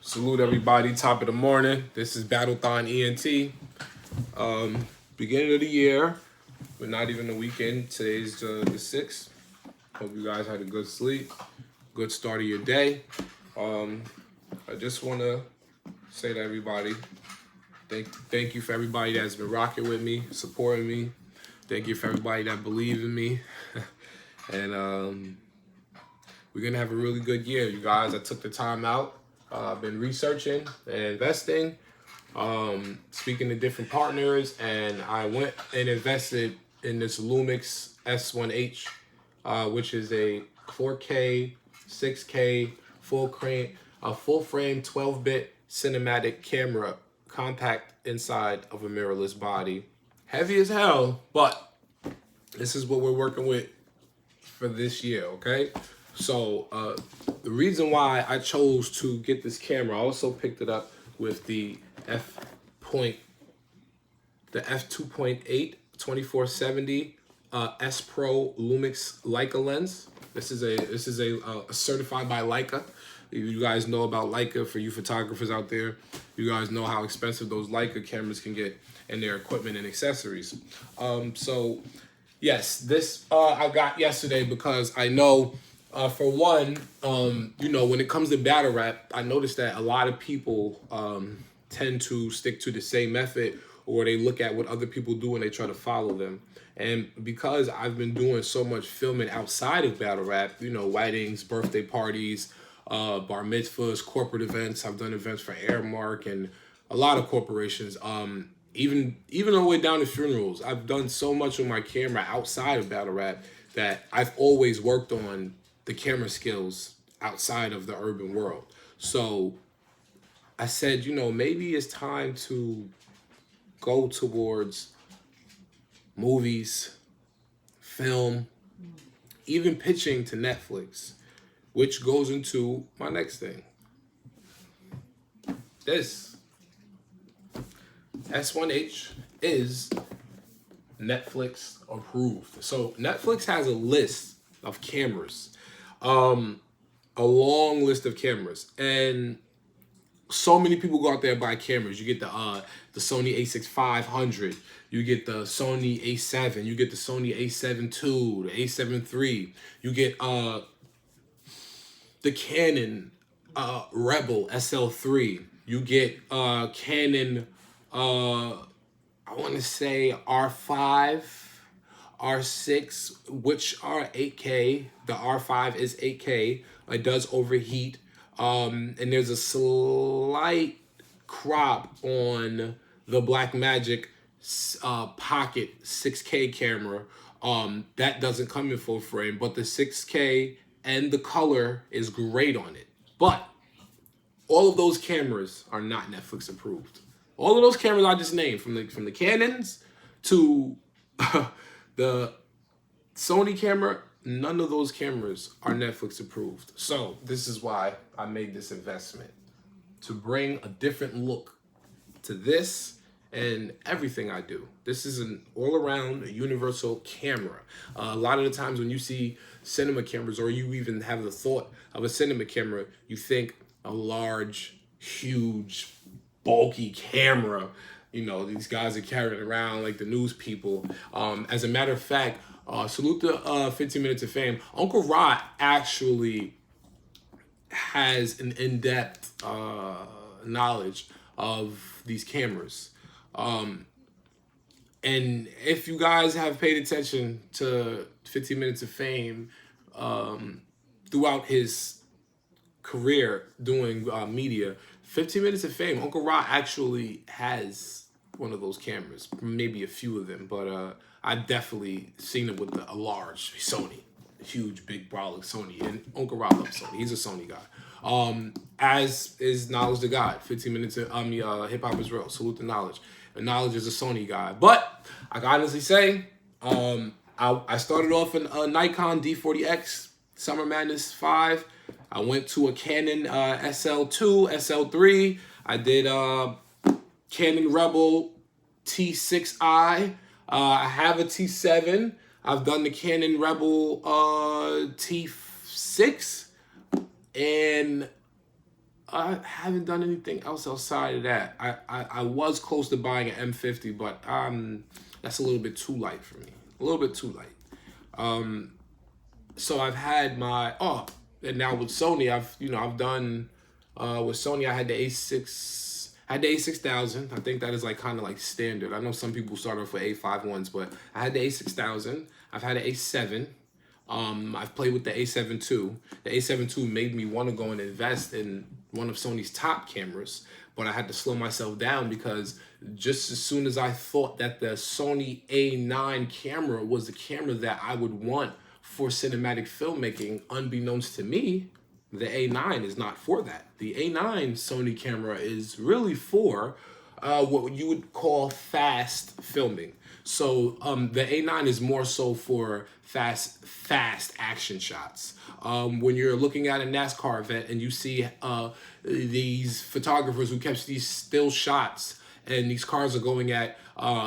Salute everybody, top of the morning. This is Battlethon ENT. Beginning of the year, but not even the weekend. Today's the 6th. Hope you guys had a good sleep, good start of your day. I just want to say to everybody, thank you for everybody that's been rocking with me, supporting me. Thank you for everybody that believe in me. And we're going to have a really good year, you guys. I took the time out. I've been researching and investing, speaking to different partners, and I went and invested in this Lumix S1H, which is a 4K, 6K, full frame 12-bit cinematic camera, compact inside of a mirrorless body. Heavy as hell, but this is what we're working with for this year, okay? So the reason why I chose to get this camera, I also picked it up with the f2.8 2470 S Pro Lumix Leica lens. This is a certified by Leica. You guys know about Leica. For you photographers out there, you guys know how expensive those Leica cameras can get and their equipment and accessories. So yes, this I got yesterday because I know, for one, you know, when it comes to battle rap, I noticed that a lot of people tend to stick to the same method, or they look at what other people do and they try to follow them. And because I've been doing so much filming outside of battle rap, you know, weddings, birthday parties, bar mitzvahs, corporate events. I've done events for Airmark and a lot of corporations. Even all the way down to funerals. I've done so much with my camera outside of battle rap that I've always worked on the camera skills outside of the urban world. So I said, you know, maybe it's time to go towards movies, film, even pitching to Netflix, which goes into my next thing. This S1H is Netflix approved. So Netflix has a list of cameras, a long list of cameras, and so many people go out there and buy cameras. You get the Sony a6500, you get the Sony a7, you get the Sony a7 II, the a7 III, you get the Canon Rebel SL3, you get Canon I want to say R5, R6, which are 8K. The R5 is 8K. It does overheat. And there's a slight crop on the Blackmagic Pocket 6K camera. That doesn't come in full frame, but the 6K and the color is great on it. But all of those cameras are not Netflix approved. All of those cameras I just named, from the Canons to the Sony camera, none of those cameras are Netflix approved. So this is why I made this investment, to bring a different look to this and everything I do. This is an all-around universal camera. A lot of the times when you see cinema cameras, or you even have the thought of a cinema camera, you think a large, huge, bulky camera. You know, these guys are carrying around like the news people. As a matter of fact, salute to 15 Minutes of Fame. Uncle Rod actually has an in-depth knowledge of these cameras. And if you guys have paid attention to 15 Minutes of Fame throughout his career doing media, 15 Minutes of Fame, Uncle Rod actually has one of those cameras, maybe a few of them, but I've definitely seen it with a large Sony, a huge, big, brolic Sony, and Uncle Rod loves Sony. He's a Sony guy. As is Knowledge to God, 15 Minutes of Hip Hop is Real, salute to Knowledge. And Knowledge is a Sony guy, but I can honestly say, I started off in a Nikon D40X Summer Madness 5. I went to a Canon SL2, SL3. I did Canon Rebel T6i. I have a T7. I've done the Canon Rebel T6. And I haven't done anything else outside of that. I was close to buying an M50, but that's a little bit too light for me. A little bit too light. So I've had my and now with Sony, I've done with Sony. I had the A6, I had the A6000. I think that is like kind of like standard. I know some people start off with A51s, but I had the A6000. I've had an A7. I've played with the A7 II. The A7 II made me want to go and invest in one of Sony's top cameras, but I had to slow myself down because just as soon as I thought that the Sony A9 camera was the camera that I would want for cinematic filmmaking, unbeknownst to me, the A9 is not for that. The A9 Sony camera is really for what you would call fast filming. So the A9 is more so for fast action shots. When you're looking at a NASCAR event and you see these photographers who catch these still shots and these cars are going at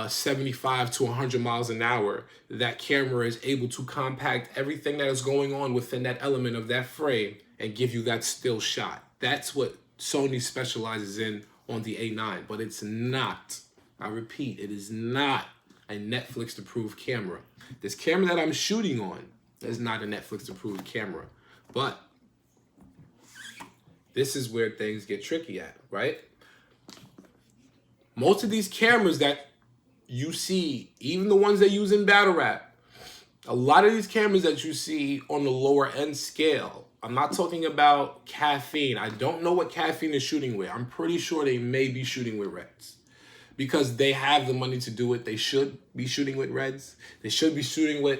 75 to 100 miles an hour, that camera is able to compact everything that is going on within that element of that frame and give you that still shot. That's what Sony specializes in on the A9, but it's not, I repeat, it is not a Netflix approved camera. This camera that I'm shooting on is not a Netflix approved camera, but this is where things get tricky at, right? Most of these cameras that you see, even the ones they use in battle rap, a lot of these cameras that you see on the lower end scale, I'm not talking about Caffeine. I don't know what Caffeine is shooting with. I'm pretty sure they may be shooting with Reds because they have the money to do it. They should be shooting with Reds. They should be shooting with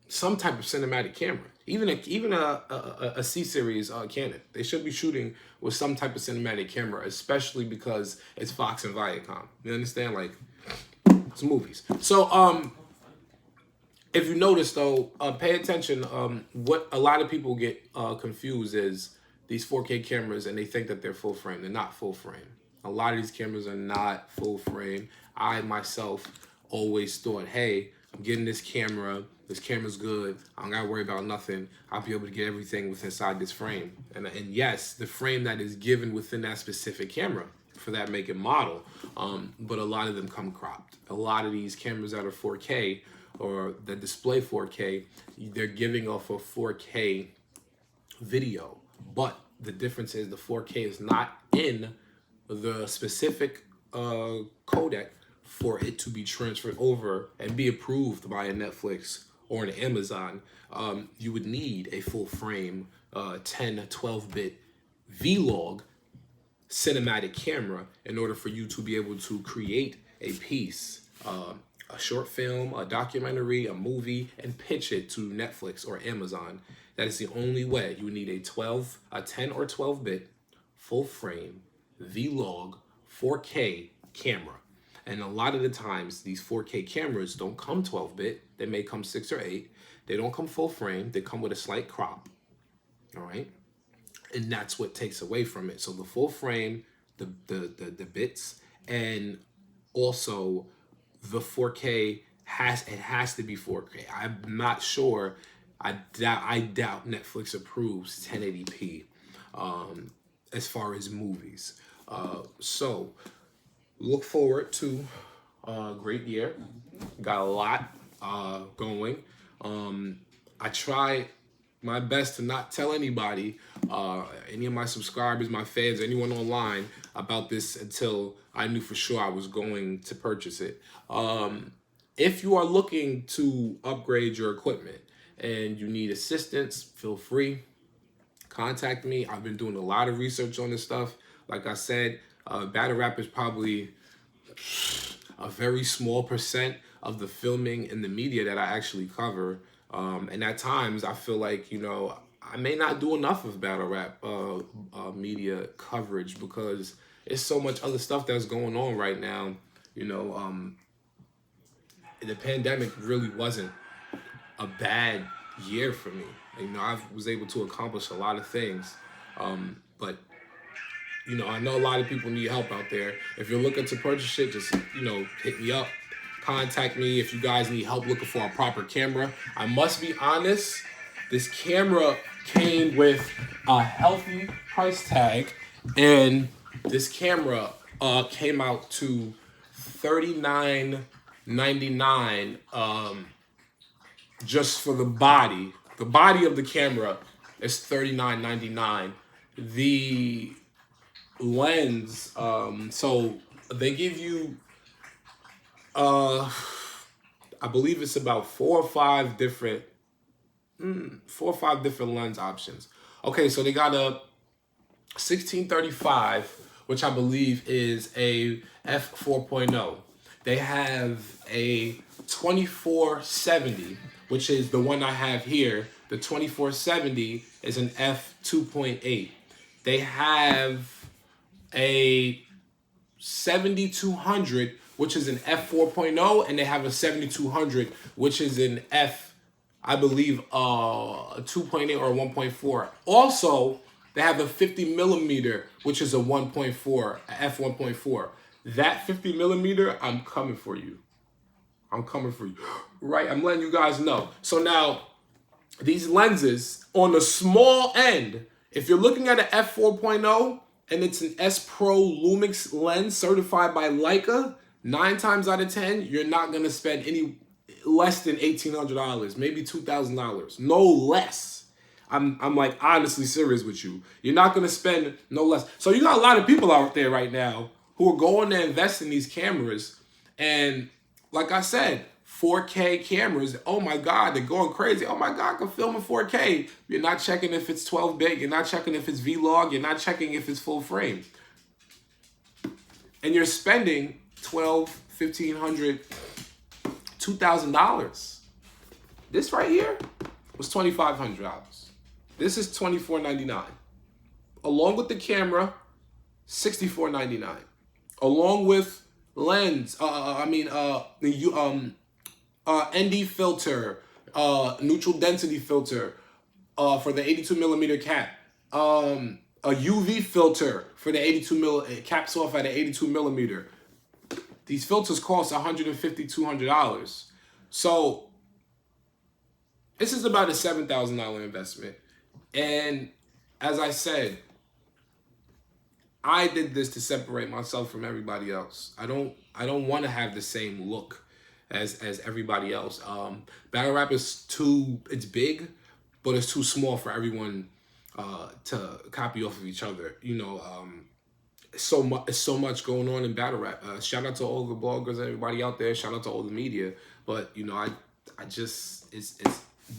some type of cinematic camera, even a C-series Canon. They should be shooting with some type of cinematic camera, especially because it's Fox and Viacom. You understand? Like, it's movies. So, if you notice though, pay attention. What a lot of people get confused is these 4K cameras, and they think that they're full frame. They're not full frame. A lot of these cameras are not full frame. I myself always thought, hey, I'm getting this camera. This camera's good. I don't gotta worry about nothing. I'll be able to get everything within inside this frame. And yes, the frame that is given within that specific camera for that make and model. But a lot of them come cropped. A lot of these cameras that are 4K or that display 4K, they're giving off a 4K video. But the difference is the 4K is not in the specific codec for it to be transferred over and be approved by a Netflix or an Amazon. You would need a full frame 10, 12-bit Vlog cinematic camera in order for you to be able to create a piece, a short film, a documentary, a movie, and pitch it to Netflix or Amazon. That is the only way. You would need a 10 or 12-bit full frame Vlog 4K camera. And a lot of the times, these 4K cameras don't come 12-bit. They may come 6 or 8. They don't come full frame. They come with a slight crop. All right? And that's what takes away from it. So the full frame, the bits, and also the 4K has to be 4K. I'm not sure. I doubt Netflix approves 1080p as far as movies. So look forward to a great year. Got a lot going. I try my best to not tell anybody, any of my subscribers, my fans, anyone online about this until I knew for sure I was going to purchase it. If you are looking to upgrade your equipment and you need assistance, feel free. Contact me. I've been doing a lot of research on this stuff. Like I said, battle rap is probably a very small percent of the filming and the media that I actually cover. And at times I feel like, I may not do enough of battle rap media coverage because it's so much other stuff that's going on right now. The pandemic really wasn't a bad year for me. I was able to accomplish a lot of things. But I know a lot of people need help out there. If you're looking to purchase shit, just, hit me up. Contact me if you guys need help looking for a proper camera. I must be honest, this camera came with a healthy price tag, and this camera came out to $39.99 just for the body. The body of the camera is $39.99. The lens, so they give you I believe it's about four or five different lens options. Okay, so they got a 1635, which I believe is a f4.0. They have a 2470, which is the one I have here. The 2470 is an f2.8. They have a 7200, which is an f4.0, and they have a 7200, which is an I believe, a 2.8 or a 1.4. Also, they have a 50 millimeter, which is a 1.4, a f1.4. That 50 millimeter, I'm coming for you. I'm coming for you. Right, I'm letting you guys know. So now, these lenses, on the small end, if you're looking at an f4.0, and it's an S Pro Lumix lens certified by Leica, 9 times out of 10, you're not going to spend any less than $1,800, maybe $2,000, no less. I'm like honestly serious with you. You're not going to spend no less. So you got a lot of people out there right now who are going to invest in these cameras. And like I said, 4K cameras, oh my God, they're going crazy. Oh my God, I can film in 4K. You're not checking if it's 12 bit. You're not checking if it's Vlog. You're not checking if it's full frame. And you're spending $1,200, $1,500, $2,000. This right here was $2,500. This is $24.99. Along with the camera, $64.99. Along with lens, ND filter, neutral density filter for the 82 millimeter cap, a UV filter for the 82 mil, caps off at an 82 millimeter. These filters cost $150, $200. So this is about a $7,000 investment. And as I said, I did this to separate myself from everybody else. I don't want to have the same look as everybody else. Battle rap is it's big, but it's too small for everyone to copy off of each other. You know, it's so much going on in battle rap. Shout out to all the bloggers, everybody out there. Shout out to all the media. But you know, I just it's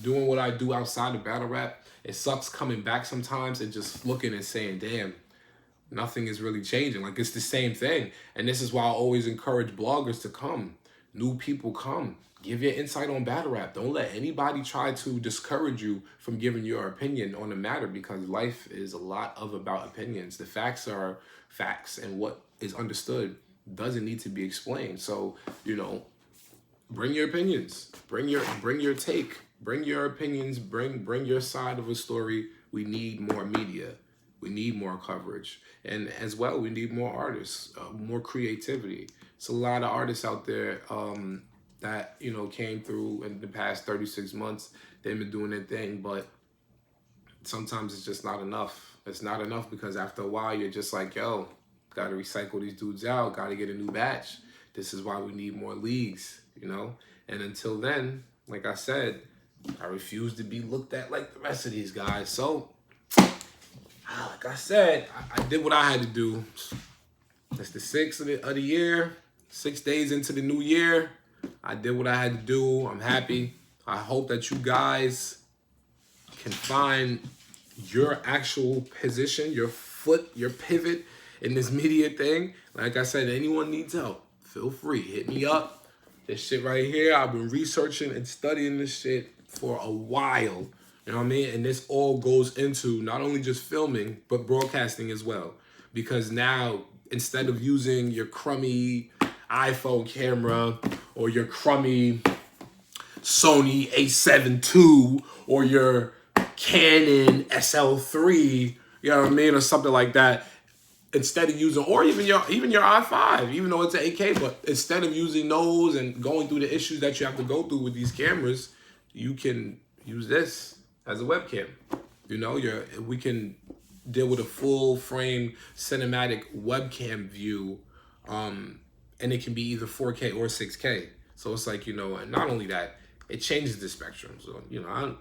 doing what I do outside of battle rap. It sucks coming back sometimes and just looking and saying, damn, nothing is really changing. Like, it's the same thing. And this is why I always encourage bloggers to come. New people come. Give your insight on battle rap. Don't let anybody try to discourage you from giving your opinion on the matter, because life is a lot about opinions. The facts are facts, and what is understood doesn't need to be explained. So, you know, bring your opinions. Bring your take. Bring your opinions. Bring your side of a story. We need more media. We need more coverage. And as well, we need more artists, more creativity. It's a lot of artists out there that, you know, came through in the past 36 months. They've been doing their thing, but sometimes it's just not enough. It's not enough because after a while, you're just like, yo, got to recycle these dudes out. Got to get a new batch. This is why we need more leagues, you know? And until then, like I said, I refuse to be looked at like the rest of these guys. So, like I said, I did what I had to do. It's the 6th of the year, 6 days into the new year. I did what I had to do. I'm happy. I hope that you guys can find your actual position, your foot, your pivot in this media thing. Like I said, anyone needs help, feel free. Hit me up. This shit right here, I've been researching and studying this shit for a while. You know what I mean? And this all goes into not only just filming, but broadcasting as well. Because now, instead of using your crummy iPhone camera or your crummy Sony A7 II or your Canon SL3, you know what I mean? Or something like that. Instead of using, or even your i5, even though it's an 8K, but instead of using those and going through the issues that you have to go through with these cameras, you can use this as a webcam. You know, we can deal with a full frame cinematic webcam view, and it can be either 4K or 6K. So it's like, you know, and not only that, it changes the spectrum. So, you know, I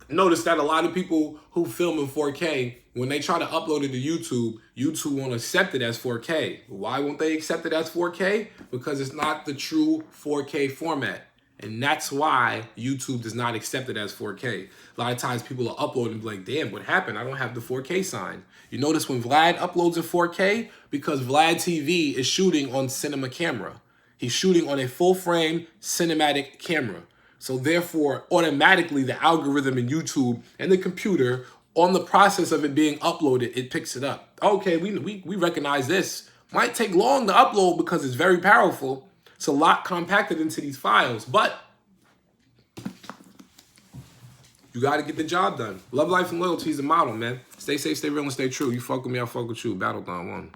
noticed that a lot of people who film in 4K, when they try to upload it to YouTube, YouTube won't accept it as 4K. Why won't they accept it as 4K? Because it's not the true 4K format. And that's why YouTube does not accept it as 4K. A lot of times people are uploading and be like, damn, what happened? I don't have the 4K sign. You notice when Vlad uploads in 4K, because Vlad TV is shooting on cinema camera. He's shooting on a full frame cinematic camera. So therefore, automatically the algorithm in YouTube and the computer, on the process of it being uploaded, it picks it up. Okay, we recognize this. Might take long to upload because it's very powerful. It's a lot compacted into these files, but you got to get the job done. Love, life, and loyalty is the motto, man. Stay safe, stay real, and stay true. You fuck with me, I fuck with you. Battle Dawn 1.